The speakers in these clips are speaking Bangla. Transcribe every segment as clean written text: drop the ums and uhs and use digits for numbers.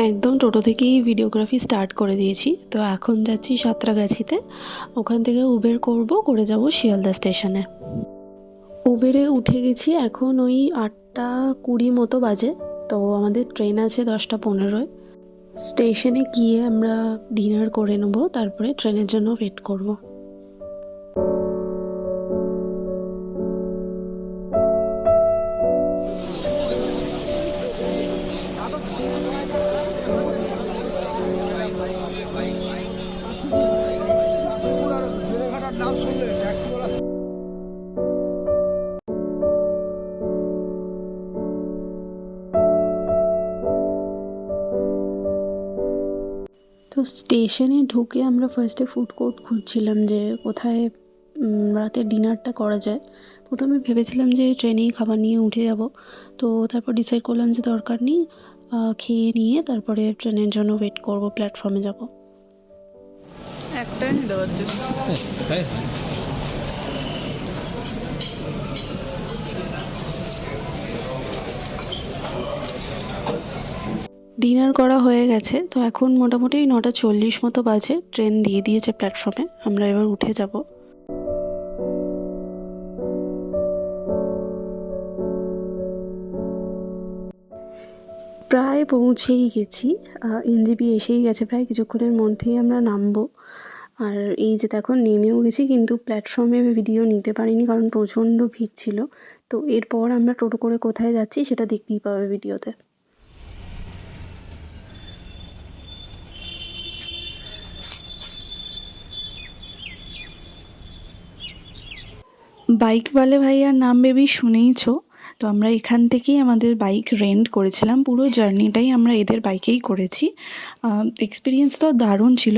একদম টোটো থেকেই ভিডিওগ্রাফি স্টার্ট করে দিয়েছি। তো এখন যাচ্ছি সাঁতরাগাছিতে, ওখান থেকে উবের করে যাব শিয়ালদা স্টেশনে। উবেরে উঠে গেছি, এখন ওই 8:20 মতো বাজে। তো আমাদের ট্রেন আছে 10:15। স্টেশনে গিয়ে আমরা ডিনার করে নেবো, তারপরে ট্রেনের জন্য ওয়েট করব। তো স্টেশনে ঢুকে আমরা ফার্স্টে ফুড কোর্ট খুঁজছিলাম যে কোথায় রাতের ডিনারটা করা যায়। প্রথমে ভেবেছিলাম যে ট্রেনেই খাবার নিয়ে উঠে যাব, তো তারপর ডিসাইড করলাম যে দরকার নেই, খেয়ে নিয়ে তারপরে ট্রেনের জন্য ওয়েট করব, প্ল্যাটফর্মে যাব। একটাই নিতে পারছিস। ডিনার করা হয়ে গেছে, তো এখন মোটামুটি 9:40 মতো বাজে। ট্রেন দিয়ে দিয়েছে প্ল্যাটফর্মে, আমরা এবার উঠে যাব। প্রায় পৌঁছেই গেছি, এনজেপি এসেই গেছে, প্রায় কিছুক্ষণের মধ্যেই আমরা নামবো। আর এই যে দেখো নেমেও গেছি, কিন্তু প্ল্যাটফর্মে ভিডিও নিতে পারিনি কারণ প্রচণ্ড ভিড় ছিল। তো এরপর আমরা টোটো করে কোথায় যাচ্ছি সেটা দেখতেই পাবে ভিডিওতে। বাইকওয়ালে ভাইয়ার নাম বেবি শুনেইছো। তো আমরা এখান থেকেই আমাদের বাইক রেন্ট করেছিলাম, পুরো জার্নিটাই আমরা এদের বাইকেই করেছি। এক্সপিরিয়েন্স তো দারুণ ছিল।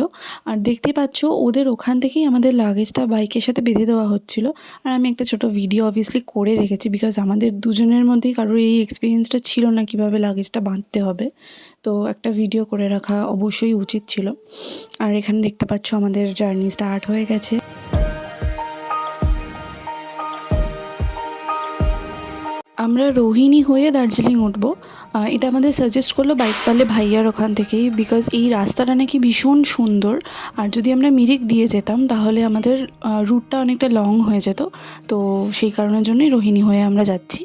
আর দেখতে পাচ্ছ ওদের ওখান থেকেই আমাদের লাগেজটা বাইকের সাথে বেঁধে দেওয়া হচ্ছিল। আর আমি একটা ছোটো ভিডিও অবভিয়াসলি করে রেখেছি, বিকজ আমাদের দুজনের মধ্যেই কারোর এই এক্সপিরিয়েন্সটা ছিল না কীভাবে লাগেজটা বাঁধতে হবে। তো একটা ভিডিও করে রাখা অবশ্যই উচিত ছিল। আর এখানে দেখতে পাচ্ছ আমাদের জার্নি স্টার্ট হয়ে গেছে। আমরা রোহিণী হয়ে দার্জিলিং উঠবো। এটা আমাদের সাজেস্ট করলো বাইকওয়ালে ভাইয়ার ওখান থেকেই, বিকজ এই রাস্তাটা নাকি ভীষণ সুন্দর। আর যদি আমরা মিরিক দিয়ে যেতাম তাহলে আমাদের রুটটা অনেকটা লং হয়ে যেত। তো সেই কারণের জন্যই রোহিণী হয়ে আমরা যাচ্ছি।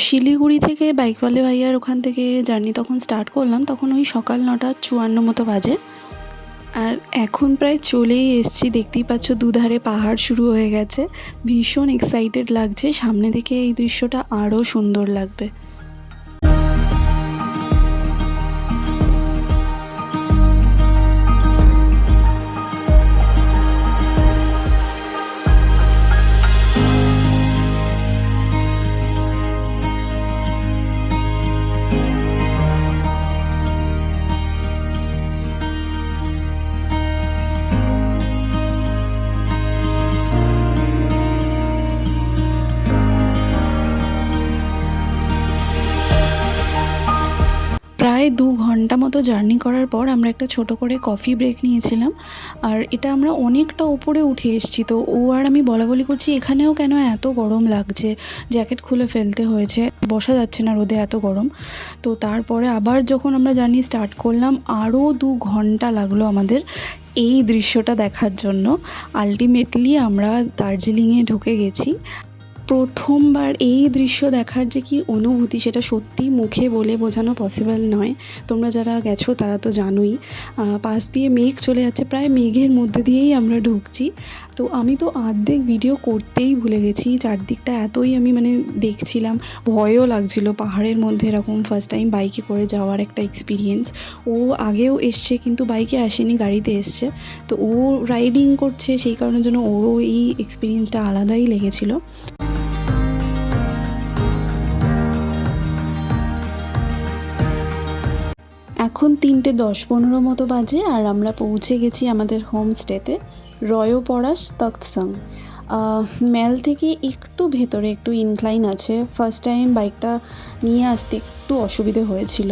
শিলিগুড়ি থেকে বাইকওয়ালে ভাইয়ার ওখান থেকে জার্নি তখন স্টার্ট করলাম, তখন ওই সকাল 9:54 মতো বাজে। আর এখন প্রায় চলেই এসেছি, দেখতেই পাচ্ছ দুধারে পাহাড় শুরু হয়ে গেছে। ভীষণ এক্সাইটেড লাগছে, সামনে থেকে এই দৃশ্যটা আরও সুন্দর লাগবে। প্রায় 2 ঘন্টা মতো জার্নি করার পর আমরা একটা ছোট করে কফি ব্রেক নিয়েছিলাম। আর এটা আমরা অনেকটা ওপরে উঠে এসেছি, তো ও আর আমি বলাবলি করছি এখানেও কেন এত গরম লাগছে, জ্যাকেট খুলে ফেলতে হয়েছে, বসা যাচ্ছে না রোদে, এত গরম। তো তারপরে আবার যখন আমরা জার্নি স্টার্ট করলাম, আরও 2 ঘন্টা লাগলো আমাদের এই দৃশ্যটা দেখার জন্য। আলটিমেটলি আমরা দার্জিলিংয়ে ঢুকে গেছি। প্রথমবার এই দৃশ্য দেখার যে কী অনুভূতি সেটা সত্যিই মুখে বলে বোঝানো পসিবল নয়। তোমরা যারা গেছো তারা তো জানোই। পাশ দিয়ে মেঘ চলে যাচ্ছে, প্রায় মেঘের মধ্যে দিয়েই আমরা ঢুকছি। তো আমি তো অর্ধেক ভিডিও করতেই ভুলে গেছি, চারদিকটা এতই আমি দেখছিলাম, ভয়ও লাগছিল। পাহাড়ের মধ্যে এরকম ফার্স্ট টাইম বাইকে করে যাওয়ার একটা এক্সপিরিয়েন্স। ও আগেও এসছে কিন্তু বাইকে আসেনি, গাড়িতে এসছে। তো ও রাইডিং করছে, সেই কারণের জন্য ওরও এই এক্সপিরিয়েন্সটা আলাদাই লেগেছিল। এখন 3:10-15 মতো বাজে আর আমরা পৌঁছে গেছি আমাদের হোমস্টেতে, রয়্যাল পরাশ তখ্তসং। ম্যাল থেকে একটু ভেতরে, একটু ইনক্লাইন আছে। ফার্স্ট টাইম বাইকটা নিয়ে আসতে একটু অসুবিধে হয়েছিল,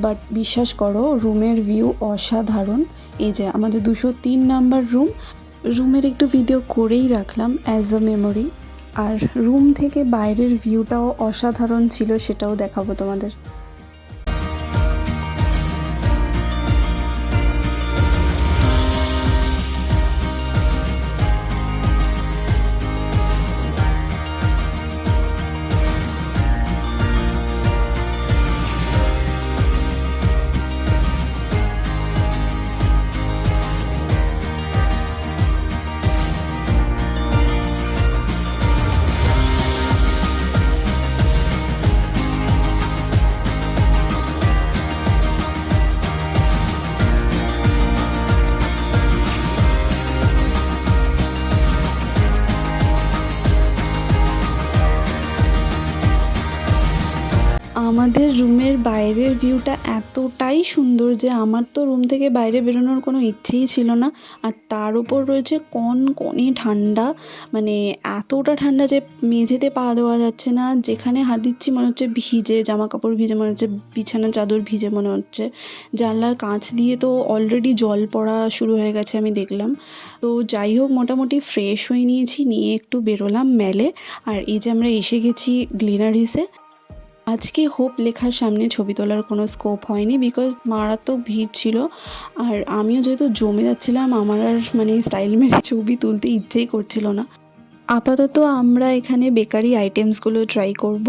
বাট বিশ্বাস করো রুমের ভিউ অসাধারণ। এই যে আমাদের 203 নাম্বার রুমের একটু ভিডিও করেই রাখলাম অ্যাজ আ মেমোরি। আর রুম থেকে বাইরের ভিউটাও অসাধারণ ছিল, সেটাও দেখাবো তোমাদের। আমাদের রুমের বাইরের ভিউটা এতটাই সুন্দর যে আমার তো রুম থেকে বাইরে বেরোনোর কোনো ইচ্ছেই ছিল না। আর তার উপর রয়েছে কনকনে ঠান্ডা, মানে এতটা ঠান্ডা যে মেঝেতে পা দেওয়া যাচ্ছে না। যেখানে হাত দিচ্ছি মনে হচ্ছে ভিজে, জামা কাপড় ভিজে মনে হচ্ছে, বিছানা চাদর ভিজে মনে হচ্ছে। জানলার কাঁচ দিয়ে তো অলরেডি জল পড়া শুরু হয়ে গেছে আমি দেখলাম। তো যাই হোক, মোটামুটি ফ্রেশ হয়ে নিয়েছি, নিয়ে একটু বেরোলাম ম্যালে। আর এই যে আমরা এসে গেছি গ্লিনারিসে। আজকে হোপ লেখার সামনে ছবি তোলার কোনো স্কোপ হয়নি, বিকজ মারাত্মক ভিড় ছিল। আর আমিও যেহেতু জমে যাচ্ছিলাম, আমার আর মানে স্টাইল মেরে ছবি তুলতে ইচ্ছেই করছিল না। আপাতত আমরা এখানে বেকারি আইটেমসগুলো ট্রাই করব।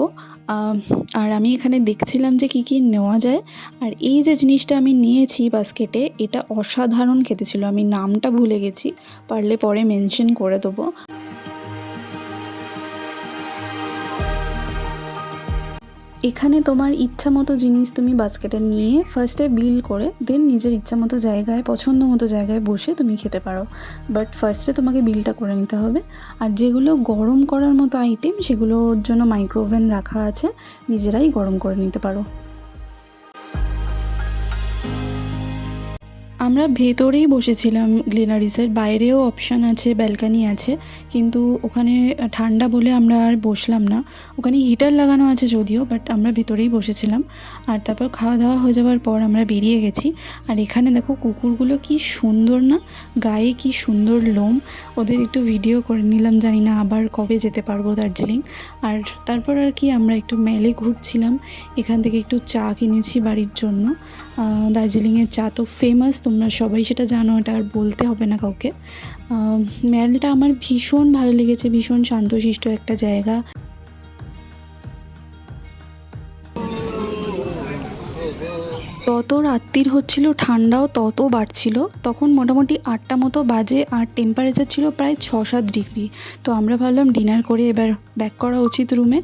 আর আমি এখানে দেখছিলাম যে কী কী নেওয়া যায়। আর এই যে জিনিসটা আমি নিয়েছি বাস্কেটে, এটা অসাধারণ খেতে ছিল। আমি নামটা ভুলে গেছি, পারলে পরে মেনশন করে দেবো। এখানে তোমার ইচ্ছা মতো জিনিস তুমি বাস্কেটে নিয়ে ফার্স্টে বিল করে দেন নিজের ইচ্ছা মতো জায়গায়, পছন্দ মতো জায়গায় বসে তুমি খেতে পারো। বাট ফার্স্টে তোমাকে বিলটা করে নিতে হবে। আর যেগুলো গরম করার মতো আইটেম, সেগুলোর জন্য মাইক্রোওভেন রাখা আছে, নিজেরাই গরম করে নিতে পারো। আমরা ভেতরেই বসেছিলাম গ্লিনারিসের, বাইরেও অপশান আছে, ব্যালকানি আছে, কিন্তু ওখানে ঠান্ডা বলে আমরা আর বসলাম না। ওখানে হিটার লাগানো আছে যদিও, বাট আমরা ভেতরেই বসেছিলাম। আর তারপর খাওয়া দাওয়া হয়ে যাওয়ার পর আমরা বেরিয়ে গেছি। আর এখানে দেখো কুকুরগুলো কি সুন্দর না, গায়ে কি সুন্দর লোম। ওদের একটু ভিডিও করে নিলাম, জানি না আবার কবে যেতে পারবো দার্জিলিং। আর তারপর আর কি আমরা একটু মেলে ঘুরছিলাম। এখান থেকে একটু চা কিনেছি বাড়ির জন্য। দার্জিলিংয়ের চা তো ফেমাস, তোমরা সবাই সেটা জানো, এটা আর বলতে হবে না কাউকে। ম্যালটা আমার ভীষণ ভালো লেগেছে, ভীষণ শান্তশিষ্ট একটা জায়গা। তত রাত্রির হচ্ছিল, ঠান্ডাও তত বাড়ছিল। তখন মোটামুটি 8টা মতো বাজে, আর টেম্পারেচার ছিল প্রায় 6-7 ডিগ্রি। তো আমরা ভাবলাম ডিনার করে এবার ব্যাক করা উচিত রুমে।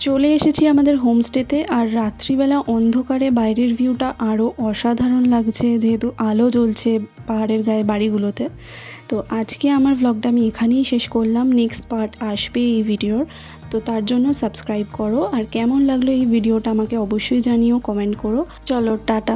চলে এসেছি আমাদের হোমস্টেতে। আর রাত্রিবেলা অন্ধকারে বাইরের ভিউটা আরও অসাধারণ লাগছে, যেহেতু আলো জ্বলছে পাহাড়ের গায়ে বাড়িগুলোতে। তো আজকে আমার ভ্লগটা আমি এখানেই শেষ করলাম। নেক্সট পার্ট আসবে এই ভিডিওর, তো তার জন্য সাবস্ক্রাইব করো। আর কেমন লাগলো এই ভিডিওটা আমাকে অবশ্যই জানিও, কমেন্ট করো। চলো টাটা।